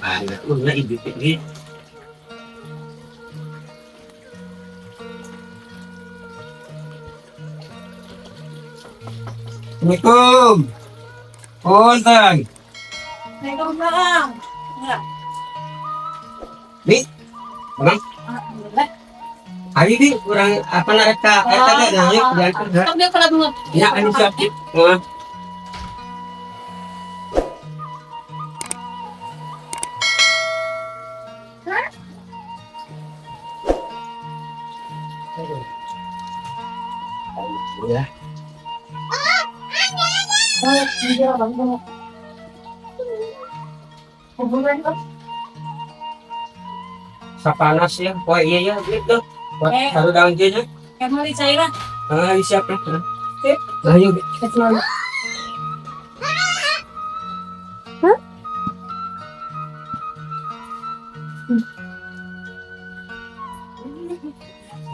Anak na ibigay. Assalamualaikum. Punten. Waalaikumsalam. Enggak. Bi, Bang, Alhamdulillah. hari ini kurang apa nareka eta teh nanya diantar. Sok dia kalau bunga. Ya, anu siap. Heeh. Ya. Oh, iya, Bang. Hubungan kok. Sapanas ya. Oh iya ya, gitu. Buat Eh. taruh daun aja. Kamu di cairan. Ah, siap ya. Sip. Nah, yuk. Kecuali.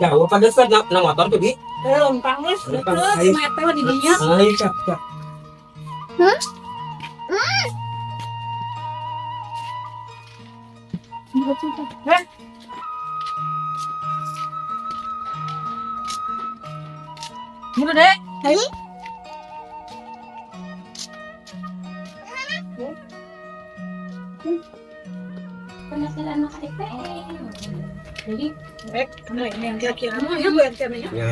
Jauh pada saat na motor tuh, Bi. Lompang wes, Lompang. terus Ayo. meter di dinya. Ayo, siap, siap. Heh. Dulu deh. Ayo. Penasaran anak itu. Jadi, kamu ini yang kira-kira ya Bu RT-nya. Ya,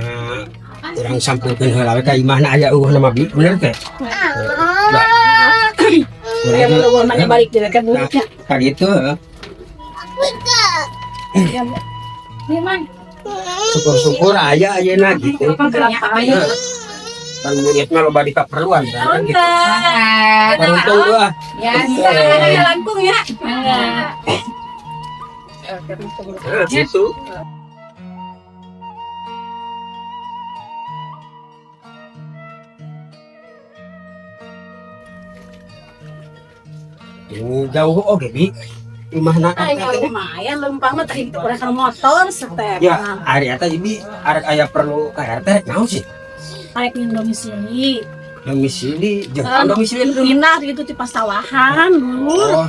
kurang sampaikan heula we ka imahna aya eueuh nama Bi, bener teh? Ya mau mana balik deh kan Bu. Tadi itu Ya. Memang. syukur-syukur aya ayeuna gitu. Apa ya? Kan murid mah loba di kaperluan kan gitu. Enggak. Beruntung gua. Ya, ada langkung ya. Enggak. Gitu. Ini jauh oke Bi. Imahna kan Ay, lumayan lempang mah tadi itu orang motor setep. ya hari eta Bi arek aya perlu ka RT naon sih? Kayak yang domisili. Domisili jeung domisili dulu. Pindah gitu di pasawahan dulu. Oh,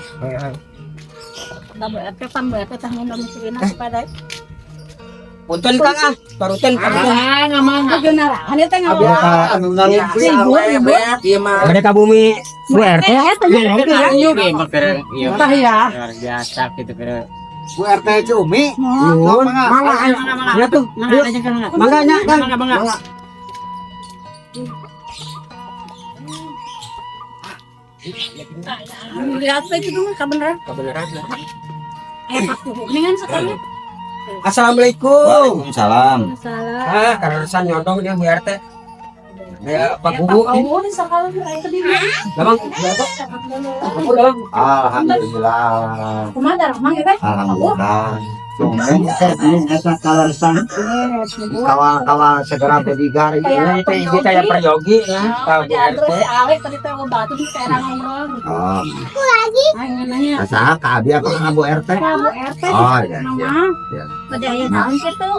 Kita berarti pan berarti tahun domisili pada. punten Kang ah, paruten Kang. Enggak mau kegenaran itu enggak Abi ka anu nangis Ibu. ieu mah gede ka bumi Bu RT Entah ya. biasa gitu kira. Bu RT Cumi. Nyuwun. Mangga ayo. Ya tuh. Mangga nya Kang. Lihat aja dulu kebenaran. Kebenaran lah. Pak hubungan sekali. Assalamualaikum. Waalaikumsalam. Salah. Ah, karusan nyodong dia Bu RT. Ya Pak Guru. Kamu nih sekali itu di Labang, berapa? Aku dalam. Alhamdulillah. Kumaha darah mang ya teh? Alhamdulillah. Cumi ini asa kalarsan. Kawal segera bedigar Ini teh ibu kayak prayogi ya, Pak Bu Terus RT. si Alek tadi teh batu di daerah ngobrol. Oh, Ayo nanya. asa ka abi apa ka Bu RT? Bu RT. Oh iya. Mama. Iya. Pada aya naon kitu?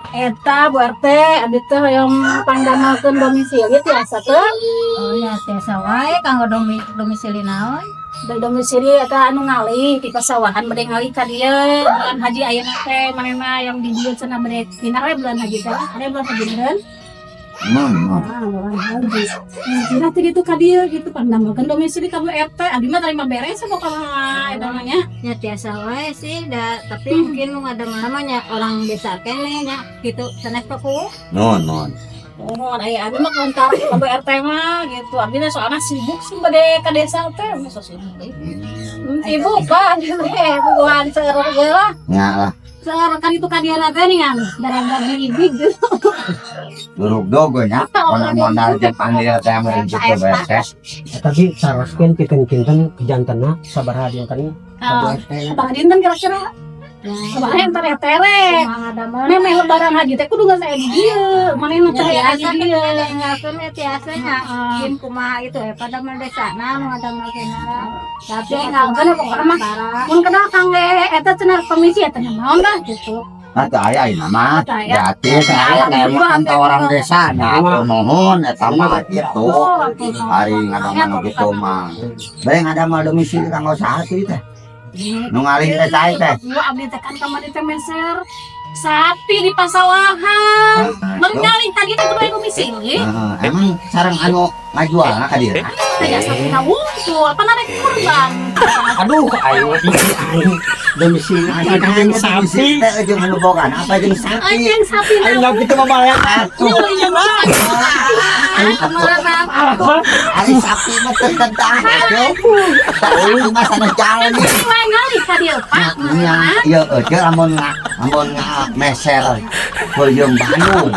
Eta Bu RT abdi teh yang panggamakeun domisili tiasa teh. Oh ya tiasa wae kanggo domisili naon? Dari domisili eta anu ngalih di pasawahan bade ngalih ka dieu bulan haji ayeuna teh manehna yang di dieu cenah bade dina we bulan haji teh. Ada bulan haji beneran? Bulan haji. Kira teh gitu ka dieu gitu pandamakeun domisili ka Bu RT. Abi mah terima beres apa ka eta mah nya? Ya tiasa wae sih tapi mungkin nu ada namanya orang desa kene nya gitu sanes paku. Non. Oh, aya abi mah kontak ka Bu RT mah gitu. Abi teh soalna sibuk sih bade ka desa teh, masa sibuk deui. Sibuk kan, bukan seorang ge lah. Nya lah. Seorang kan itu kadieu teh ningan, dari ibig gitu. Duruk dogo nya. Mondar jeung panggil teh merujuk ke BRT. Tapi saroskeun pikeun-pikeun jantena sabaraha dinten Pak Bu RT. Apa dinten kira-kira? Kemarin entar ya tere. Memang lebaran haji teh kudu geus aya di dieu. Manehna teh aya di dieu. Ngakeun ya tiasanya bikin kumaha itu pada mendesana nu ada makena. Tapi Ngakeun pokona mah mun kenal kang eta cenah komisi eta naon dah gitu. Atau ayah ini mah Aya. gratis saya kayak orang desa nah mohon eta mah gitu hari ngadamana gitu mah bae ngadamel domisili kanggo saha teh nu ngalih teh sae teh Gua abdi tekan kamari teh meser sapi di pasawahan. Mengalih tadi teh kudu domisili. emang sareng anu ngajual ka dieu Kayak sapi wungkul, apa narek kurban. Aduh, ayo domisili Aing sapi teh jeung anu bogan apa jeung sapi Anjing sapi ayo nggak gitu membayar aku. ari sapi mah teu tentang itu mah sana jalan nih Ngalih ka dieu, Pak. iya eueuh amun meser peuyeum Bandung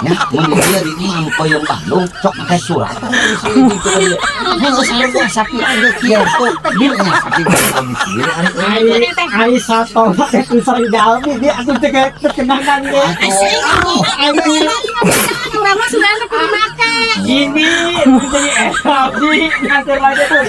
nya mun dia di imam peuyeum Bandung sok make surat harus sapi aja kieu tuh dia sapi domisili Ayo satu, aku sering jalan dia aku juga terkenangan deh. Orang mah sudah ada kudu make. Gini, jadi abdi ngatur aja tuh.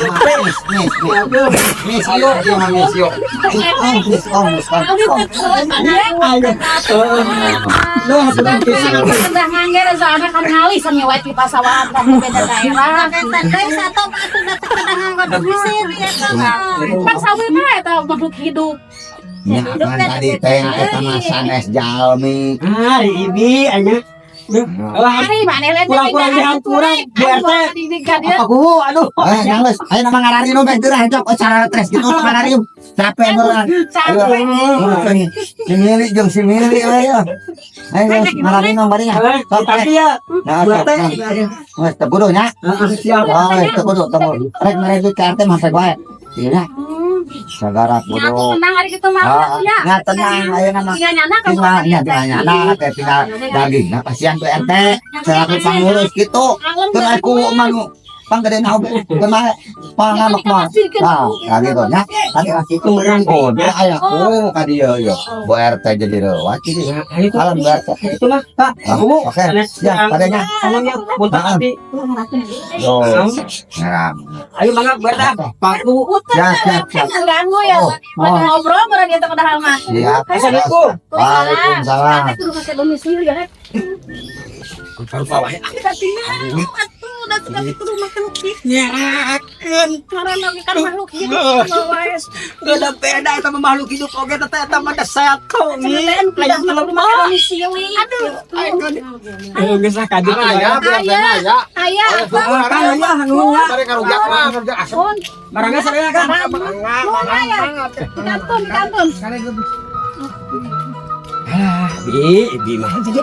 Sudah ngangger soalnya kan ngalih sama nyewet di pasawahan kan di beda daerah. Teh satu atuh datang ke dahangan domisili eta mah. Kan sawi mah eta makhluk hidup. Ya kan tadi teh eta mah sanes jalmi. Ini aja. Hari mana lihat Kurang-kurang dihampuran, BRT. Aku, aduh. Nangis, ayo nama ngarari nu meh geurah cok cara tres gitu ngarari. Capek beneran. Ayo. Si Mili jeung si Mili ayo. Ayo ngarari nu bari nya. Tapi ya, Nah, BRT. wes teu kudu nya. Siap. Oh, teu kudu teu. Rek mere duit KRT mah bae. Iya. Sagara Aku kudu. tenang hari itu mah ya. Nya tenang ayo nama. Tinggal nyana kan. Tinggalnya anak teh tinggal daging. Nah, kasihan tuh RT. Selaku pangurus gitu. Kan aku mau panggede naon kan mah pangamak mah. Nah, gitu nya. Tadi itu merangkul. Dia aya ka dieu yo. Bu RT jadi lewat ini. Ayo tuh. Alam RT. Itu mah, Pak. Aku. Oke. Ya, padanya. Salamnya, muntah hati. Yo. Ngeram. Ayo mangga berdah. Paku. Ya, siap, siap. Ganggu ya. Mau ngobrol bareng dia tengah dalam mah. Siap. Assalamualaikum. Waalaikumsalam. Kudu kasih domisili ya. Bawa ya. Udah sekali kudu makan lukis. Karena lagi kan makhluk hidup. Gak ada beda sama makhluk hidup oke teteh eta mah sehat kok nih. Tidak perlu makan domisili. Aduh. Ayo geus kadir Ayah. ya. Ayah. Barang ya hanunya. Pun. Barangnya saya kan. Kantun. Bi mah jadi